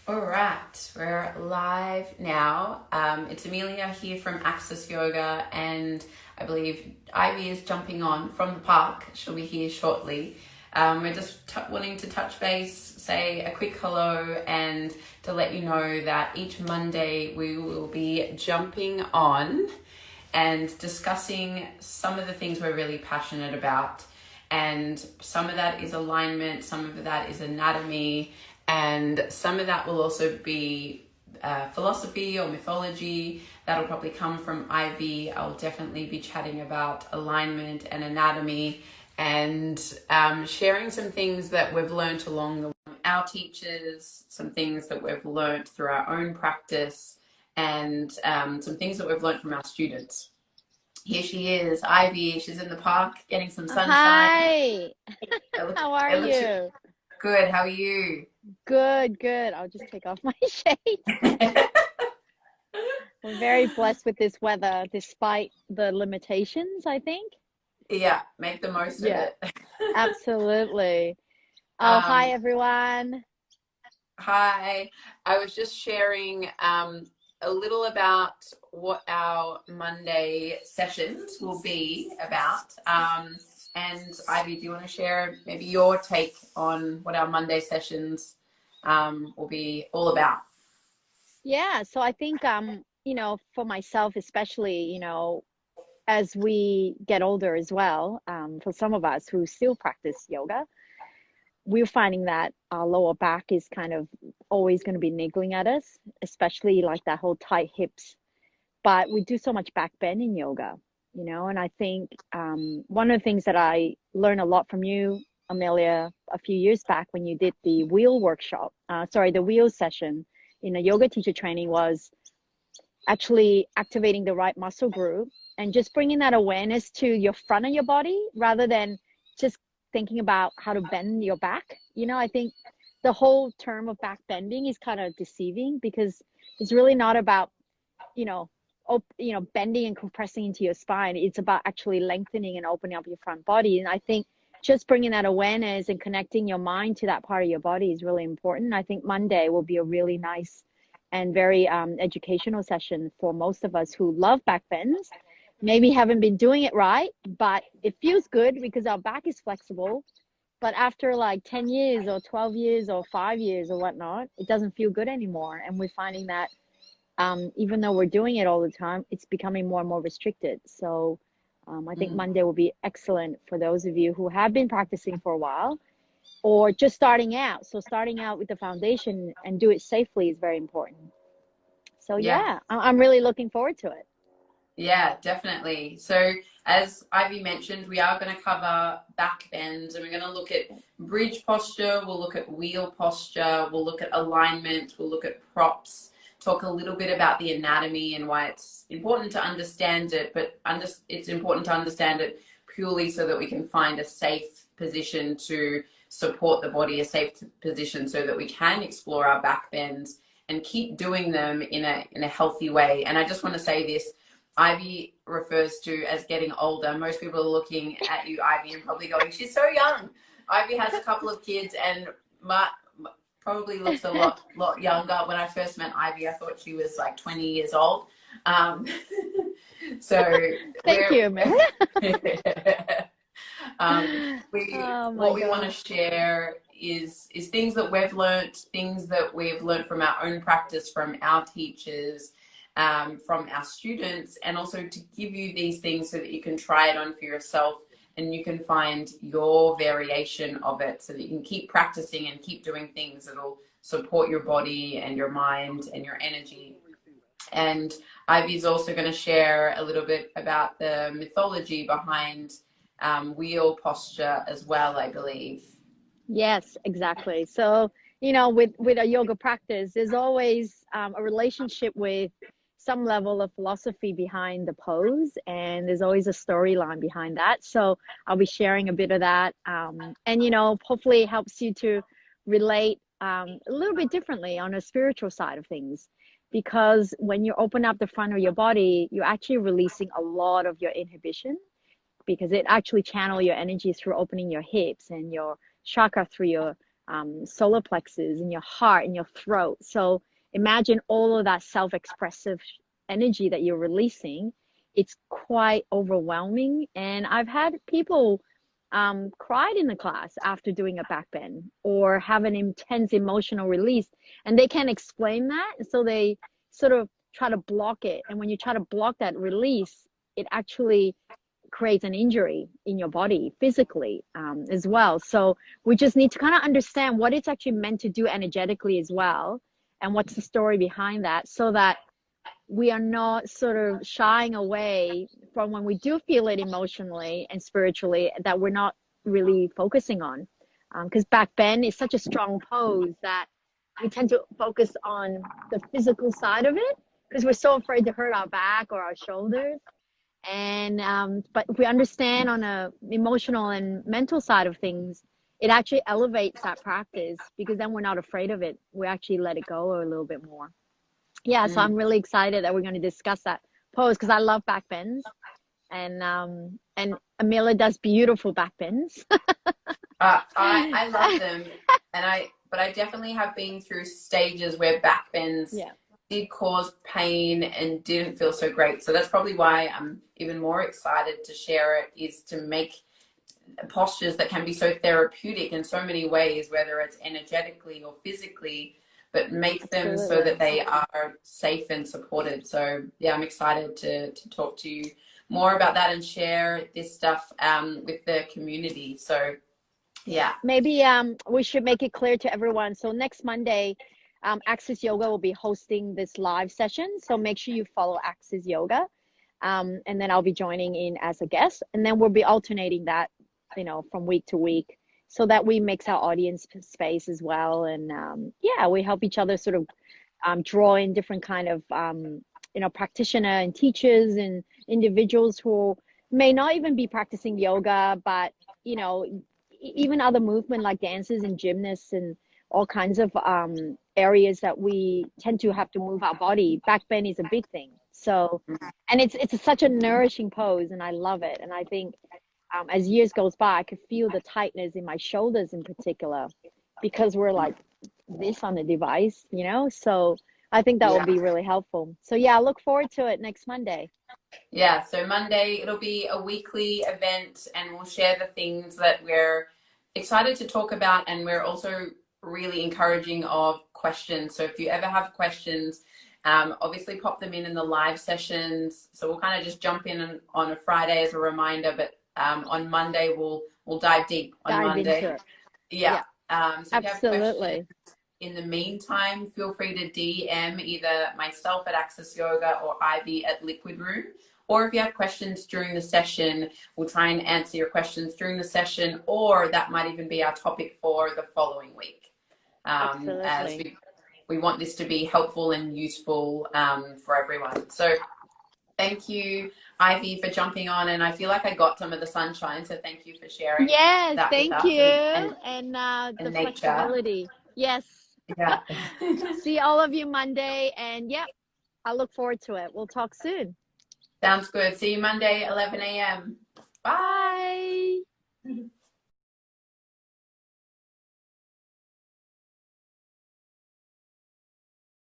All right, we're live now. It's Amelia here from Access Yoga, and I believe Ivy is jumping on from the park. She'll be here shortly. We're just wanting to touch base, say a quick hello, and to let you know that each Monday we will be jumping on and discussing some of the things we're really passionate about. And some of that is alignment, some of that is anatomy, and some of that will also be philosophy or mythology. That'll probably come from Ivy. I'll definitely be chatting about alignment and anatomy and sharing some things that we've learned along the way from our teachers, some things that we've learned through our own practice, and some things that we've learned from our students. Here she is, Ivy. She's in the park getting some sunshine. Hi, how are It looks you? good. How are you? Good, good. I'll just take off my shades. We're very blessed with this weather, despite the limitations, I think. Yeah, make the most of Yeah, it. absolutely. Oh, hi, um, everyone. Hi. I was just sharing a little about what our Monday sessions will be about. And Ivy, do you want to share maybe your take on what our Monday sessions will be all about? Yeah, so I think, for myself, especially, as we get older as well, for some of us who still practice yoga, we're finding that our lower back is kind of always going to be niggling at us, especially like that whole tight hips. But we do so much back bend in yoga, and I think one of the things that I learned a lot from you, Amelia, a few years back when you did the wheel workshop, the wheel session in a yoga teacher training was actually activating the right muscle group and just bringing that awareness to your front of your body rather than just thinking about how to bend your back. I think the whole term of back bending is kind of deceiving because it's really not about, you know, bending and compressing into your spine. It's about actually lengthening and opening up your front body. And I think just bringing that awareness and connecting your mind to that part of your body is really important. I think Monday will be a really nice and very educational session for most of us who love back bends. Maybe haven't been doing it right, but it feels good because our back is flexible. But after like 10 years or 12 years or 5 years or whatnot, it doesn't feel good anymore. And we're finding that even though we're doing it all the time, it's becoming more and more restricted. So I think Mm. Monday will be excellent for those of you who have been practicing for a while or just starting out. So starting out with the foundation and do it safely is very important. So Yeah. yeah, I'm really looking forward to it. Yeah, definitely. So, as Ivy mentioned, we are going to cover back bends and we're going to look at bridge posture, we'll look at wheel posture, we'll look at alignment, we'll look at props, talk a little bit about the anatomy and why it's important to understand it, but it's important to understand it purely so that we can find a safe position to support the body, a safe position so that we can explore our back bends and keep doing them in a healthy way. And I just want to say this. Ivy refers to as getting older. Most people are looking at you, Ivy, and probably going, she's so young. Ivy has a couple of kids and probably looks a lot younger. When I first met Ivy, I thought she was like 20 years old. Um, so Thank we're you, Amelia. Oh my what we want to gosh. share is things that we've learned, things that we've learned from our own practice, from our teachers, from our students, and also to give you these things so that you can try it on for yourself and you can find your variation of it so that you can keep practicing and keep doing things that'll support your body and your mind and your energy. And Ivy's also going to share a little bit about the mythology behind wheel posture as well, I believe. Yes, exactly. So, with a yoga practice, there's always a relationship with some level of philosophy behind the pose, and there's always a storyline behind that. So, I'll be sharing a bit of that, and hopefully, it helps you to relate a little bit differently on a spiritual side of things. Because when you open up the front of your body, you're actually releasing a lot of your inhibition because it actually channel your energy through opening your hips and your chakra through your solar plexus, in your heart, in your throat. So imagine all of that self-expressive energy that you're releasing. It's quite overwhelming. And I've had people cried in the class after doing a back bend or have an intense emotional release, and they can't explain that. So they sort of try to block it. And when you try to block that release, it actually creates an injury in your body physically as well. So we just need to kind of understand what it's actually meant to do energetically as well, and what's the story behind that, so that we are not sort of shying away from when we do feel it emotionally and spiritually, that we're not really focusing on. Because back bend is such a strong pose that we tend to focus on the physical side of it because we're so afraid to hurt our back or our shoulders. And but if we understand on a emotional and mental side of things, it actually elevates that practice, because then we're not afraid of it. We actually let it go a little bit more. Yeah, so I'm really excited that we're going to discuss that pose, because I love back bends, and Amelia does beautiful back bends. I love them, but I definitely have been through stages where back bends did cause pain and didn't feel so great. So that's probably why I'm even more excited to share it, is to make postures that can be so therapeutic in so many ways, whether it's energetically or physically, but make them so that they are safe and supported. So yeah, I'm excited to talk to you more about that and share this stuff with the community. So yeah, maybe we should make it clear to everyone. So next Monday, Access Yoga will be hosting this live session. So make sure you follow Access Yoga, and then I'll be joining in as a guest, and then we'll be alternating that, from week to week, so that we mix our audience space as well. And we help each other sort of draw in different kind of practitioner and teachers and individuals who may not even be practicing yoga, but even other movement like dancers and gymnasts and all kinds of areas that we tend to have to move our body. Back bend is a big thing. So, and it's such a nourishing pose, and I love it. And I think as years goes by, I could feel the tightness in my shoulders in particular, because we're like this on the device, so I think that will be really helpful. So yeah, I look forward to it next Monday. Yeah, so Monday, it'll be a weekly event, and we'll share the things that we're excited to talk about, and we're also really encouraging of questions. So if you ever have questions, obviously pop them in the live sessions. So we'll kind of just jump in on a Friday as a reminder, but on Monday we'll dive deep on Monday. Yeah. So absolutely. In the meantime, feel free to DM either myself at Access Yoga or Ivy at Liquid Room. Or if you have questions during the session, we'll try and answer your questions during the session, or that might even be our topic for the following week. As we want this to be helpful and useful for everyone. So thank you, Ivy, for jumping on, and I feel like I got some of the sunshine, so thank you for sharing. Yes, that thank with us you. and The nature. flexibility. Yes. Yeah. See all of you Monday, and I look forward to it. We'll talk soon. Sounds good. See you Monday, 11 a.m. Bye. Bye.